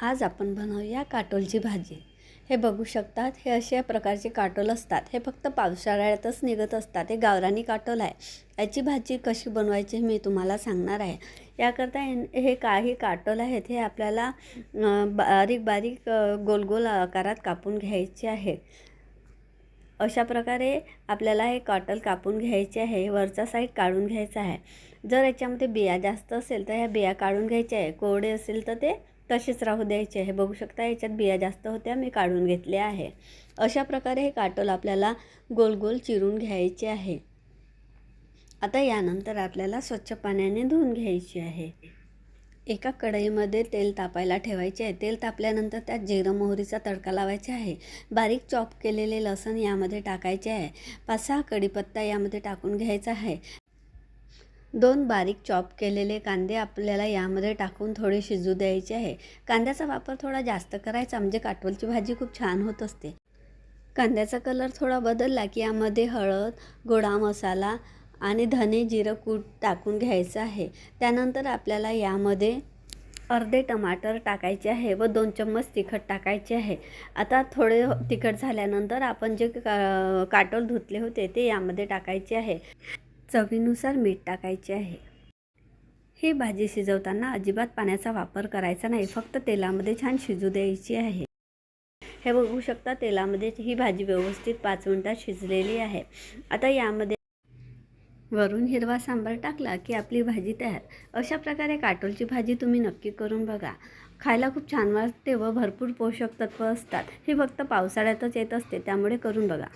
आज आपण बनवूया काटोलची भाजी। हे बघू शकतात, हे अशा प्रकारचे काटोल असतात। हे फक्त पावसाळ्यातच निघत असतात। हे गावरानी काटोल आहे। याची भाजी कशी बनवायची मी तुम्हाला सांगणार आहे। याकरता हे काही काटोल आहेत, हे आपल्याला बारीक बारीक गोल गोल आकारात कापून घ्यायचे आहे। अशा प्रकारे आपल्याला हे काटोल कापून घ्यायचे आहे। वरचा साईड काढून घ्यायचा आहे। जर याच्यामध्ये बिया जास्त असेल तर ह्या बिया काढून घ्यायच्या आहे। कोरडे असेल तर ते तसेच राहू द्यायचे आहे। बघू शकता याच्यात बिया जास्त होत्या, मी काढून घेतले आहे। अशा प्रकारे हे काटोल आपल्याला गोल गोल चिरून घ्यायचे आहे। आता यानंतर आपल्याला स्वच्छ पाण्याने धुवून घ्यायचे आहे। एका कढईमध्ये तेल तापायला ठेवायचे आहे। तेल तापल्यानंतर त्यात जिरं मोहरीचा तडका लावायचा आहे। बारीक चॉप केलेले लसूण यामध्ये टाकायचे आहे। 5-6 कढीपत्ता यामध्ये टाकून घ्यायचा आहे। 2 बारीक चॉप केलेले कांदे आपल्याला यामध्ये टाकून थोडे शिजू द्यायचे आहे। कांद्याचा वापर थोडा जास्त करायचा, म्हणजे काटोलची भाजी खूप छान होत असते। कांद्याचा कलर थोडा बदलला की यामध्ये हळद, गोडा मसाला आणि धने जिरं कूट टाकून घ्यायचं आहे। त्यानंतर आपल्याला यामध्ये अर्धे टमाटर टाकायचे आहे व 2 चम्मच तिखट टाकायचे आहे। आता थोडे तिखट झाल्यानंतर आपण जे काटोल धुतले होते ते यामध्ये टाकायचे आहे। चवीनुसार मीठ टाकायचे आहे। ही भाजी शिजवताना अजिबात पाण्याचा वापर करायचा नाही, फक्त तेलामध्ये छान शिजू द्यायची आहे। हे बघू शकता, तेलामध्ये ही भाजी व्यवस्थित 5 मिनिटात शिजलेली आहे। आता यामध्ये वरून हिरवा सांबार टाकला की आपली भाजी तयार। अशा प्रकारे काटोलची भाजी तुम्ही नक्की करून बघा। खायला खूप छान वाटते व भरपूर पोषक तत्व असतात। ही फक्त पावसाळ्यातच येत असते, त्यामुळे करून बघा।